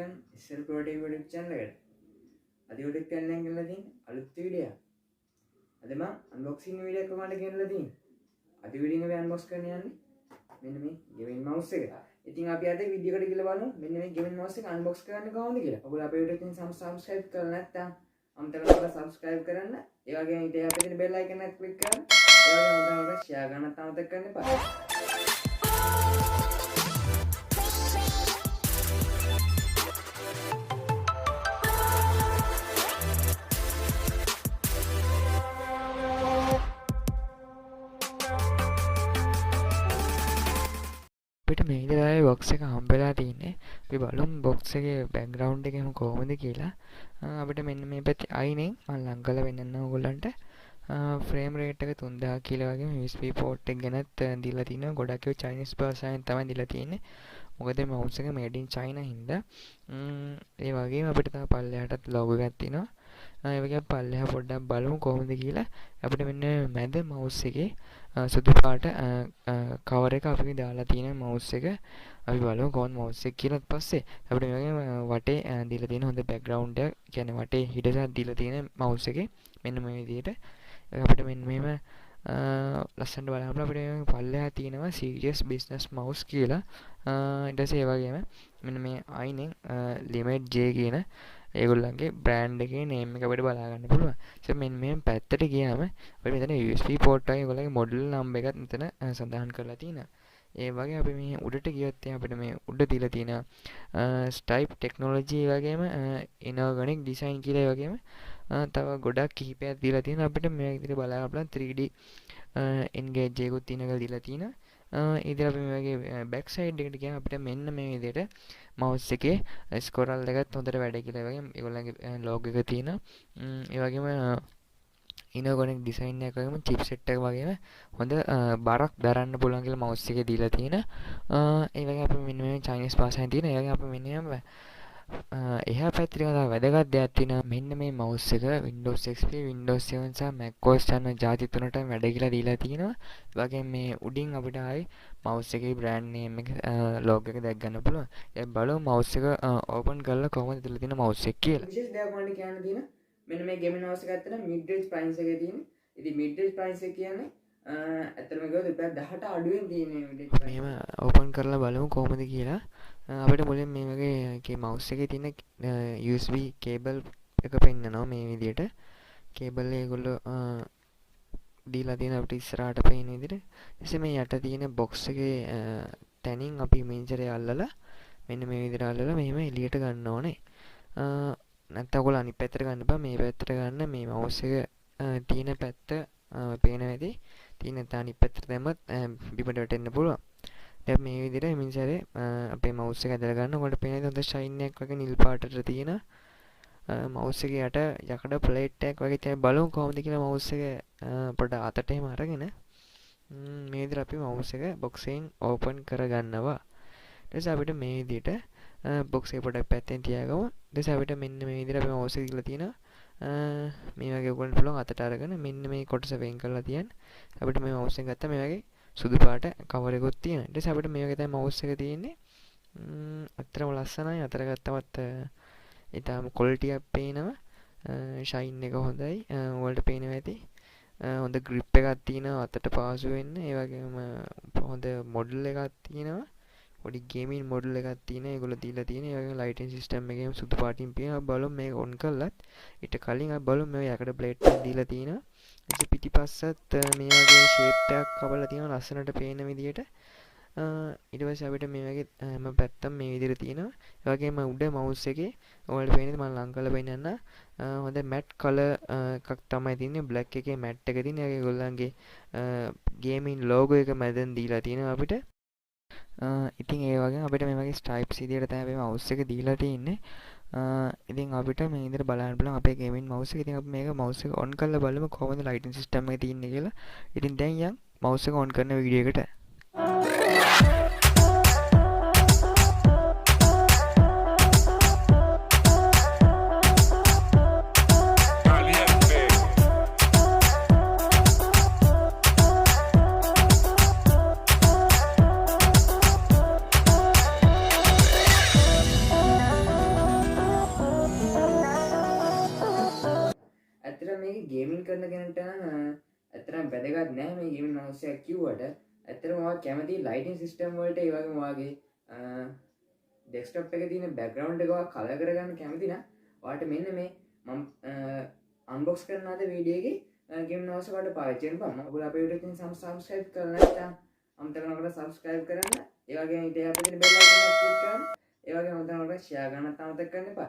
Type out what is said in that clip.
Welcome ඉස්සර protein YouTube channel එකට. අද YouTube channel එකෙන් ගෙනලා තියෙන අලුත් වීඩියෝ එකක්. අද මම unboxing වීඩියෝ එකක් කොහොමද ගෙනලා තියෙන්නේ. අද වීඩියෝ එක unbox කරන්න යන්නේ මෙන්න මේ gaming mouse එක. ඉතින් අපි අද වීඩියෝ එකට ගිහලා බලමු මෙන්න මේ gaming mouse එක unbox කරන්න කොහොමද කියලා. ඔයගොල්ලෝ අපේ YouTube channel subscribe කරලා නැත්නම් අමතක කරලා subscribe කරන්න. ඒ වගේම ඊට අපේ තියෙන bell icon එක click කරන්න. ඒ වගේම අමතක share කරන්නත් අමතක කරන්න එපා. අපිට මේ ඉඳලා බොක්ස් එක හම්බෙලා තින්නේ. අපි බලමු බොක්ස් එකේ බෑග්ග්‍රවුන්ඩ් එකම කොහොමද කියලා. අපිට මෙන්න මේ පැත්තේ අයිනෙන් මම ලං කරලා වෙන්නන්න ඕගොල්ලන්ට ෆ්‍රේම් රේට් එක 3000 කියලා වගේ USB port එක ගැනත් දීලා තිනවා. ගොඩක් ඒවා චයිනීස් භාෂාවෙන් තමයි දීලා තියෙන්නේ. මොකද mouse එක made in China හින්දා. ඒ වගේම අපිට තව පල්ලෙහාටත් logo එකක් තියෙනවා. ඒ වගේම පල්ලෙහා පොඩ්ඩක් බලමු කොහොමද කියලා. අපිට මෙන්න මැද mouse එකේ සුදු පාට කවර් එක අපි දාලා තියෙන mouse එක අපි බලමු කොහොමද mouse එක කියලා. ඊට පස්සේ අපිට මේ වගේ වටේ දීලා තියෙන හොඳ background එකක් කියන්නේ වටේ හිඩසක් දීලා තියෙන mouse එකේ මෙන්න මේ විදිහට අපිට මෙන්න මේව ලස්සනට බලන්න අපිට පල්ලෙහා තියෙනවා serious business mouse කියලා. ඊට පස්සේ ඒ වගේම මෙන්න මේ අයිනෙන් limit J කියන ඒගොල්ලන්ගේ බ්‍රෑන්ඩ් එකේ නේම් එක අපිට බලා ගන්න පුළුවන්. ඉතින් මෙන්න මේ පැත්තට ගියාම අපිට මෙතන USB port එකේ ඒගොල්ලන්ගේ මොඩල් නම්බර් එකත් මෙතන සඳහන් කරලා තියෙනවා. ඒ වගේ අපි මේ උඩට ගියොත් අපිට මේ උඩ දීලා තියෙන Stripe technology වගේම inorganic design කියලා ඒ වගේම තව ගොඩක් කිහිපයක් දීලා තියෙනවා. අපිට මේ විදිහට බලන්න පුළුවන් 3D engage එකකුත් තියෙන එක දීලා තියෙනවා. ඉතින් අපි මේ වගේ back side එකට ගියාම අපිට මෙන්න මේ විදිහට mouse එකේ scroll එකත් හොඳට වැඩ කියලා ඒ වගේම ඒගොල්ලන්ගේ logo එක තියෙනවා. ඒ වගේම inorganic design එක වගේම chipset එක වගේම හොඳ බරක් දරන්න පුළුවන් කියලා mouse එකේ දීලා තියෙනවා. ඒ වගේම අපි මෙන්න මේ Chinese භාෂාවෙන් තියෙන. ඒ වගේම අපි මෙන්න එහා පැත්තේ තව වැදගත් දෙයක් තියෙනවා. මෙන්න මේ mouse එක Windows XP, Windows 7 සහ macOS යන ಜಾති තුනටම වැඩ කියලා දීලා තියෙනවා. ඒ වගේම මේ උඩින් අපිට ආයි mouse එකේ brand name එක logo එක දැක් ගන්න පුළුවන්. ඒ බලමු mouse එක open කරලා කොහොමද දීලා තියෙන mouse එක කියලා. විශේෂ දෙයක් මම කියන්න තියෙන මෙන්න මේ gaming mouse එක ඇත්තට mid range price එකේ තියෙන. ඉතින් mid range price එක කියන්නේ ඇත්තටම ගියොත් රුපියල් 10ට අඩුවෙන් තියෙන mid range price. මේව open කරලා බලමු කොහොමද කියලා. අපිට මුලින් මේ වගේ mouse එකේ තියෙන USB cable එක පෙන්නනවා මේ විදිහට. cable ඒගොල්ලෝ දීලා තියෙන අපිට ඉස්සරහට පේන විදිහට. ඊටසේ මේ යට තියෙන box එකේ තැනින් අපි මේන්ජරේ අල්ලලා මෙන්න මේ විදිහට අල්ලලා මෙහෙම එළියට ගන්න ඕනේ. නැත්නම් ඔයගොල්ලෝ අනිත් පැත්තට ගන්න බෑ. මේ පැත්තට ගන්න මේ mouse එක තියෙන පැත්ත පේන වැඩි. තියෙන නැත්නම් අනිත් පැත්තට දැම්මත් බිමට වැටෙන්න පුළුවන්. දැන් මේ විදිහට මින්සරේ අපේ mouse එක ඇදලා ගන්න. ඔයාලට පේනද හොඳ shine එකක් වගේ නිල් පාටට තියෙන mouse එකේ යට යකඩ plate එකක් වගේ තියෙන. බලමු කොහොමද කියලා mouse එක පොඩ අතට එහෙම අරගෙන මේ විදිහට අපි mouse එක box එකෙන් open කරගන්නවා. ඊට පස්සේ අපිට මේ විදිහට box එක පොඩක් පැත්තෙන් තියාගමු. ඊට පස්සේ අපිට මෙන්න මේ විදිහට අපි mouse එක දීලා තියෙනවා. මේ වගේ ඔයගොල්ලන්ට පුළුවන් අතට අරගෙන මෙන්න මේ කොටස වෙන් කරලා තියන්න. අපිට මේ mouse එක ගත්තා මේ වගේ සුදු පාට කවර් එකක් තියෙනවා. ඊට පස්සේ අපිට මේ වගේ තමයි mouse එක තියෙන්නේ. අතරම ලස්සනයි. අතර ගත්තමත් ඊටාම quality එකක් පේනවා. shine එක හොඳයි. ඔයාලට පේනවා ඇති. හොඳ grip එකක් තියෙනවා අතට පාසු වෙන්න. ඒ වගේම හොඳ model එකක් තියෙනවා. පොඩි gaming model එකක් තියෙනවා. ඒගොල්ලෝ දීලා තියෙන. ඒ වගේම lighting system එකේම සුදු පාටින් පේනවා. බලමු මේක on කළත් ඊට කලින් අපි බලමු මේ යකඩ plate එකක් දීලා තියෙනවා. ඉතින් පිටිපස්සත් මේ වගේ shape එකක් කපලා තියෙනවා ලස්සනට පේන විදිහට. ඊට පස්සේ අපිට මේ වගේ හැම පැත්තම මේ විදිහට තියෙනවා. ඒ වගේම උඩ mouse එකේ ඔයාලට පේනද මම ලං කරලා පෙන්නන්න. හොඳ matte color එකක් තමයි තියෙන්නේ. black එකේ matte එක තියෙන. ඒගොල්ලන්ගේ gaming logo එක මැදෙන් දීලා තියෙනවා අපිට. ඉතින් ඒ වගේම අපිට මේ වගේ stripes විදිහට තමයි මේ mouse එක දීලා තියෙන්නේ. ඉතින් අපිට මේ විදිහට බලන්න පුළුවන් අපේ gaming mouse එක. ඉතින් අපි මේක mouse එක on කරලා බලමු කොහොමද lighting system එක තියෙන්නේ කියලා. ඉතින් දැන් යන් mouse එක on කරන වීඩියෝ එකට. ගේමින් කරන කෙනට ඇතරම් වැදගත් නෑ මේ ගේමින් මවුස් එකක් කිව්වට ඇත්තටම ඔයා කැමති ලයිටින් සිස්ටම් වලට ඒ වගේම ඔයාගේ ඩෙස්ක්ටොප් එකේ තියෙන බෑග්ග්‍රවුන්ඩ් එක ඔයා කලර් කරගන්න කැමති නම් ඔයාට මෙන්න මේ මම අන්බොක්ස් කරන අද වීඩියෝ එකේ ගේමින් මවුස් එක ඔයාලට පාවිච්චි කරන්න පුළුවන්. ඔයාලා අපේ YouTube channel subscribe කරලා නැත්නම් අමතක නොකර subscribe කරන්න. ඒ වගේම ඊට අපිට bell icon එක click කරන්න. ඒ වගේම අමතක නොකර share කරන්නත් අමතක කරන්න එපා.